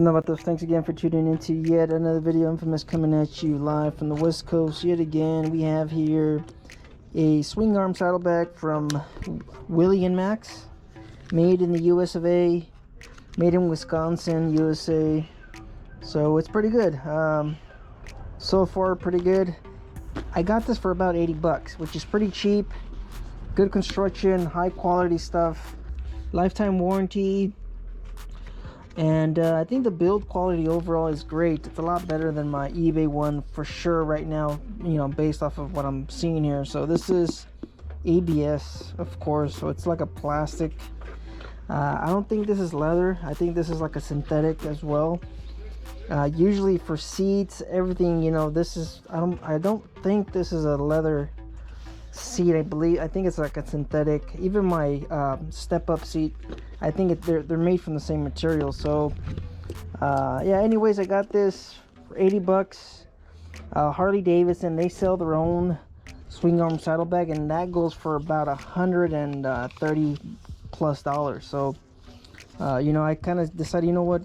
Vatos, thanks again for tuning into yet another video. Infamous coming at you live from the West Coast. Yet again, we have here a swing arm saddlebag from Willie and Max, made in the US of A, made in Wisconsin, USA. So it's pretty good. So far, pretty good. I got this for about 80 bucks, which is pretty cheap. Good construction, high quality stuff, lifetime warranty. And I think the build quality overall is great. It's a lot better than my eBay one for sure right now, you know, based off of what I'm seeing here. So this is ABS, of course, so it's like a plastic. I don't think this is leather. I think this is like a synthetic as well. Usually for seats, everything, you know, this is, I don't think this is a leather seat. I think it's like a synthetic. Even my step-up seat, I think they're made from the same material. So yeah, anyways, I got this for 80 bucks. Harley-Davidson, they sell their own swing arm saddlebag, and that goes for about $130 plus. So you know, I kind of decided, you know what,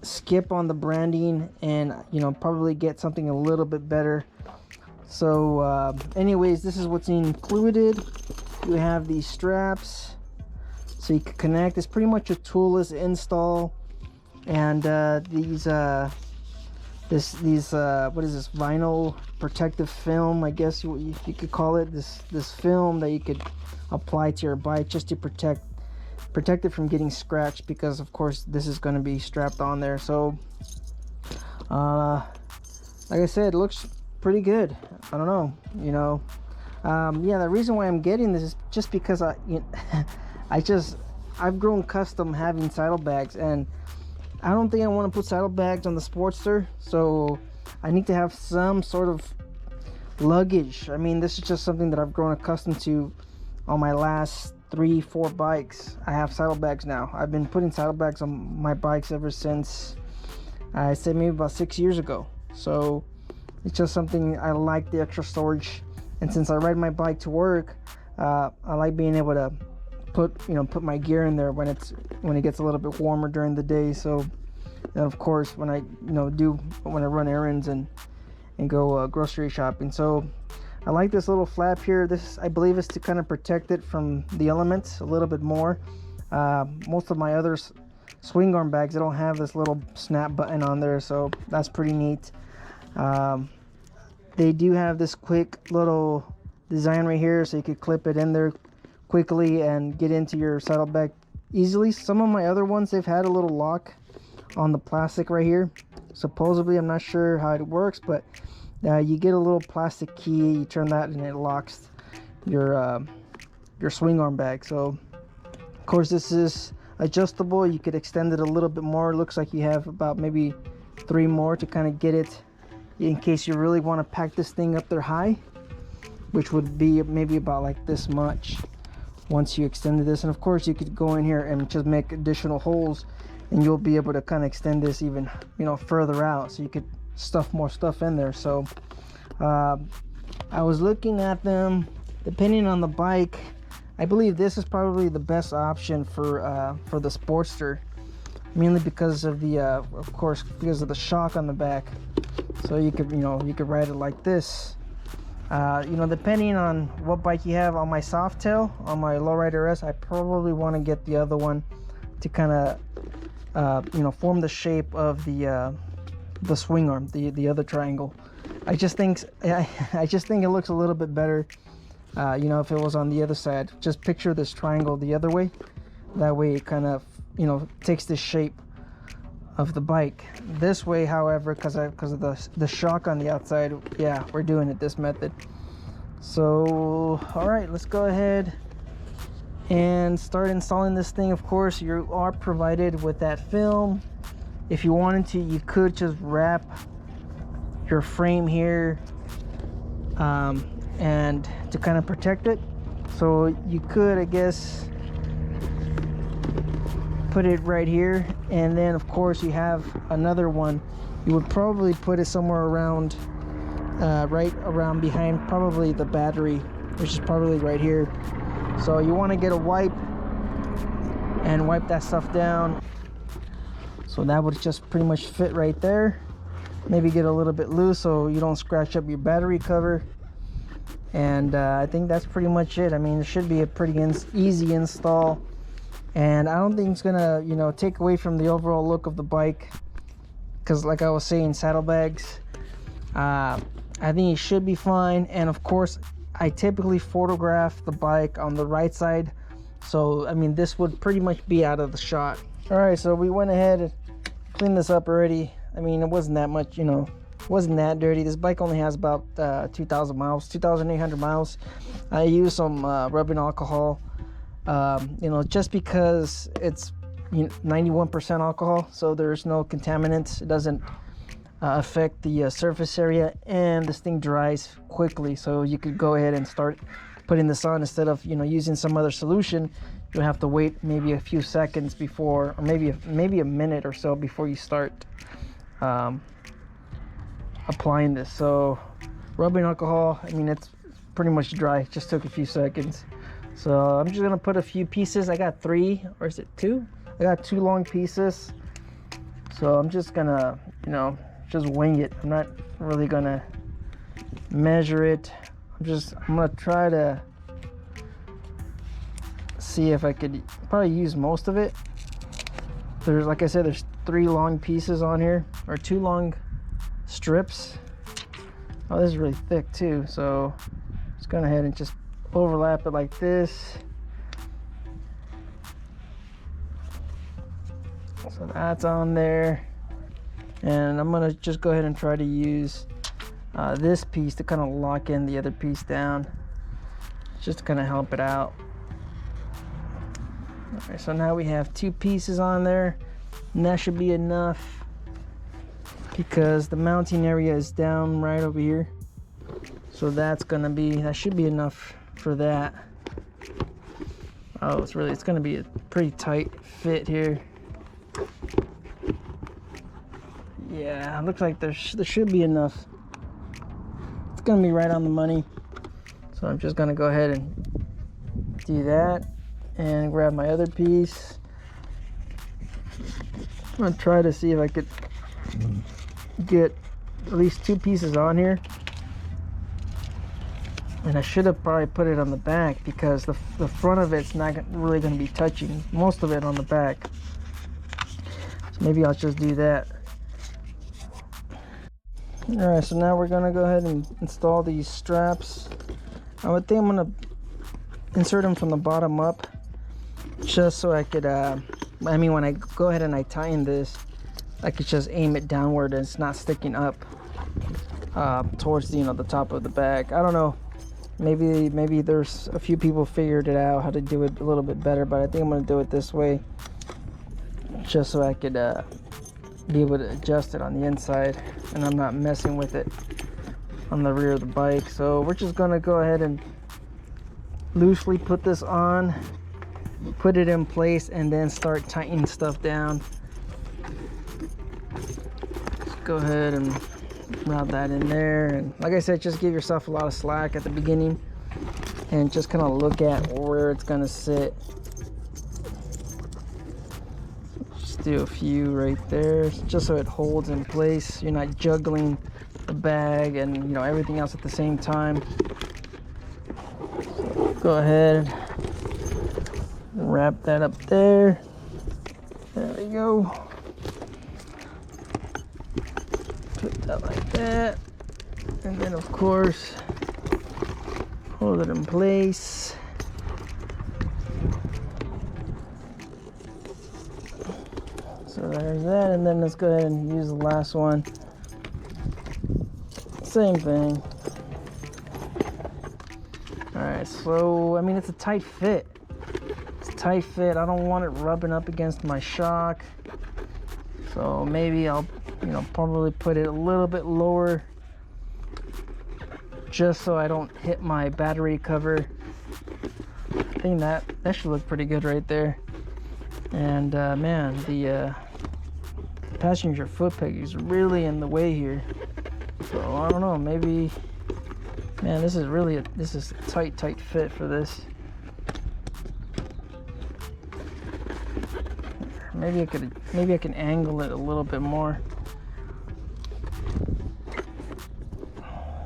skip on the branding and, you know, probably get something a little bit better. So anyways, this is what's included. You have these straps so you can connect. It's pretty much a toolless install. And these what is this, vinyl protective film, I guess you could call it. This film that you could apply to your bike just to protect it from getting scratched, because of course this is going to be strapped on there. So like I said, it looks pretty good. I don't know, you know. Yeah, the reason why I'm getting this is just because I've grown custom having saddlebags, and I don't think I want to put saddlebags on the Sportster, so I need to have some sort of luggage. I mean, this is just something that I've grown accustomed to on my last 3-4 bikes. I have saddlebags now. I've been putting saddlebags on my bikes ever since I say maybe about 6 years ago. So it's just something I like, the extra storage. And since I ride my bike to work, I like being able to put my gear in there when it gets a little bit warmer during the day. So, and of course when I run errands and go grocery shopping. So I like this little flap here. This, I believe, is to kind of protect it from the elements a little bit more. Most of my other swing arm bags, they don't have this little snap button on there, so that's pretty neat. They do have this quick little design right here, so you could clip it in there quickly and get into your saddlebag easily. Some of my other ones, they've had a little lock on the plastic right here. Supposedly, I'm not sure how it works, but you get a little plastic key, you turn that and it locks your swing arm bag. So of course this is adjustable. You could extend it a little bit more. It looks like you have about maybe 3 more to kind of get it in case you really want to pack this thing up there high, which would be maybe about like this much once you extended this. And of course you could go in here and just make additional holes, and you'll be able to kind of extend this even, you know, further out, so you could stuff more stuff in there. So I was looking at them, depending on the bike. I believe this is probably the best option for the Sportster, mainly because of the of course because of the shock on the back. So you could ride it like this. You know, depending on what bike you have. On my Softail, on my Lowrider S, I probably want to get the other one to kind of form the shape of the swing arm, the other triangle. I just think it looks a little bit better, you know, if it was on the other side. Just picture this triangle the other way. That way it kind of, you know, takes the shape of the bike. This way, however, because of the shock on the outside, yeah, we're doing it this method. So all right, let's go ahead and start installing this thing. Of course, you are provided with that film. If you wanted to, you could just wrap your frame here and to kind of protect it. So you could, I guess, put it right here, and then of course you have another one. You would probably put it somewhere around right around behind probably the battery, which is probably right here. So you want to get a wipe and wipe that stuff down. So that would just pretty much fit right there. Maybe get a little bit loose so you don't scratch up your battery cover. And I think that's pretty much it. I mean, it should be a pretty easy install, and I don't think it's gonna, you know, take away from the overall look of the bike, because like I was saying, saddlebags, I think it should be fine. And of course, I typically photograph the bike on the right side, so I mean, this would pretty much be out of the shot. All right, so we went ahead and cleaned this up already. I mean, it wasn't that much, you know, wasn't that dirty. This bike only has about 2,000 miles, 2,800 miles. I used some rubbing alcohol, you know, just because it's 91% alcohol, so there's no contaminants. It doesn't affect the surface area, and this thing dries quickly, so you could go ahead and start putting this on instead of, you know, using some other solution. You'll have to wait maybe a few seconds before, or maybe a minute or so before you start applying this. So rubbing alcohol, I mean, it's pretty much dry. It just took a few seconds. So I'm just gonna put a few pieces. I got 3, or is it 2? I got 2 long pieces, so I'm just gonna, you know, just wing it. I'm not really gonna measure it. I'm gonna try to see if I could probably use most of it. There's, like I said, there's 3 long pieces on here, or 2 long strips. Oh, this is really thick too, so just go ahead and just overlap it like this. So that's on there, and I'm gonna just go ahead and try to use this piece to kind of lock in the other piece down, just to kind of help it out. All right, so now we have 2 pieces on there, and that should be enough, because the mounting area is down right over here. So that should be enough for that. Oh, it's gonna be a pretty tight fit here. Yeah, it looks like there should be enough. It's gonna be right on the money. So I'm just gonna go ahead and do that and grab my other piece. I'm gonna try to see if I could get at least 2 pieces on here, and I should have probably put it on the back, because the front of it's not really going to be touching, most of it on the back. So maybe I'll just do that. All right, so now we're going to go ahead and install these straps. I would think I'm going to insert them from the bottom up, just so I could I mean, when I go ahead and I tighten this, I could just aim it downward and it's not sticking up towards the, you know, the top of the bag. I don't know, maybe there's a few people figured it out how to do it a little bit better, but I think I'm going to do it this way, just so I could be able to adjust it on the inside, and I'm not messing with it on the rear of the bike. So we're just going to go ahead and loosely put this on, put it in place, and then start tightening stuff down. Go ahead and route that in there, and like I said, just give yourself a lot of slack at the beginning and just kind of look at where it's gonna sit. Just do a few right there, just so it holds in place. You're not juggling the bag and, you know, everything else at the same time. So go ahead and wrap that up there. There we go. Put that like that, and then of course hold it in place. So there's that, and then let's go ahead and use the last one. Same thing. All right, so I mean, it's a tight fit. It's a tight fit. I don't want it rubbing up against my shock, so maybe I'll, you know, probably put it a little bit lower, just so I don't hit my battery cover. I think that should look pretty good right there. And man, the passenger foot peg is really in the way here. So I don't know, maybe, man, this is a tight fit for this. Maybe I can angle it a little bit more.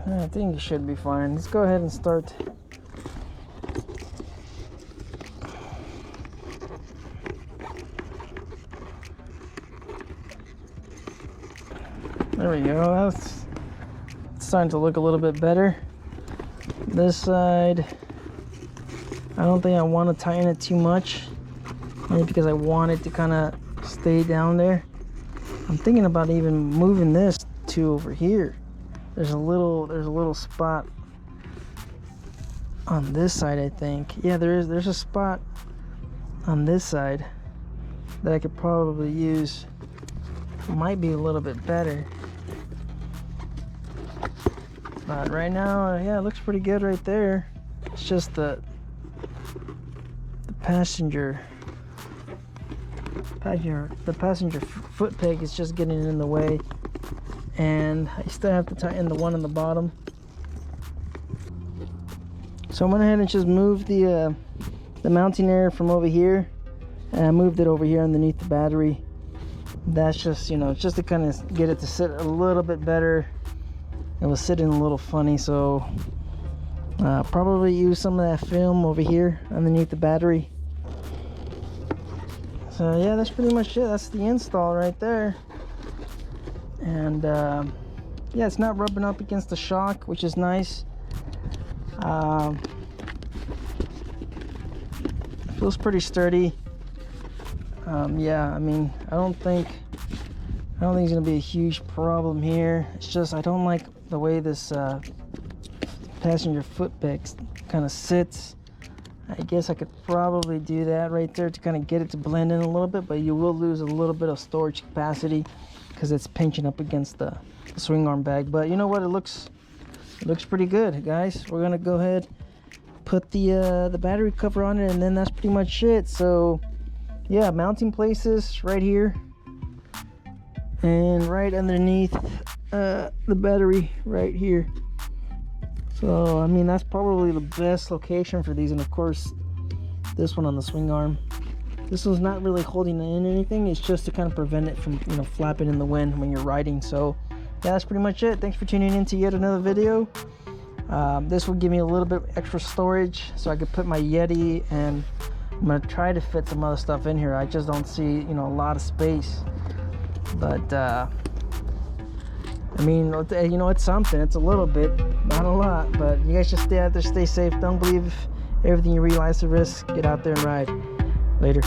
I think it should be fine. Let's go ahead and start. There we go. It's starting to look a little bit better. This side, I don't think I want to tighten it too much, maybe because I want it to kind of stay down there. I'm thinking about even moving this to over here. There's a little spot on this side, I think. Yeah, there's a spot on this side that I could probably use. Might be a little bit better. But right now, yeah, it looks pretty good right there. It's just the passenger foot peg is just getting in the way, and I still have to tighten the one on the bottom. So I went ahead and just moved the mounting area from over here, and I moved it over here underneath the battery. That's just, you know, just to kind of get it to sit a little bit better. It was sitting a little funny, so probably use some of that film over here underneath the battery. So yeah, that's pretty much it. That's the install right there. And yeah, it's not rubbing up against the shock, which is nice. Feels pretty sturdy. Yeah, I mean, I don't think it's gonna be a huge problem here. It's just I don't like the way this passenger foot peg kind of sits. I guess I could probably do that right there to kind of get it to blend in a little bit, but you will lose a little bit of storage capacity because it's pinching up against the swing arm bag. But you know what? It looks pretty good, guys. We're gonna go ahead, put the battery cover on it, and then that's pretty much it. So yeah, mounting places right here and right underneath the battery right here. So I mean, that's probably the best location for these. And of course this one on the swing arm, this one's not really holding in anything. It's just to kind of prevent it from, you know, flapping in the wind when you're riding. So yeah, that's pretty much it. Thanks for tuning in to yet another video. This will give me a little bit extra storage so I could put my Yeti, and I'm gonna try to fit some other stuff in here. I just don't see, you know, a lot of space. But I mean, you know, it's something. It's a little bit, not a lot. But you guys just stay out there, stay safe. Don't believe everything you realize the risk. Get out there and ride. Later.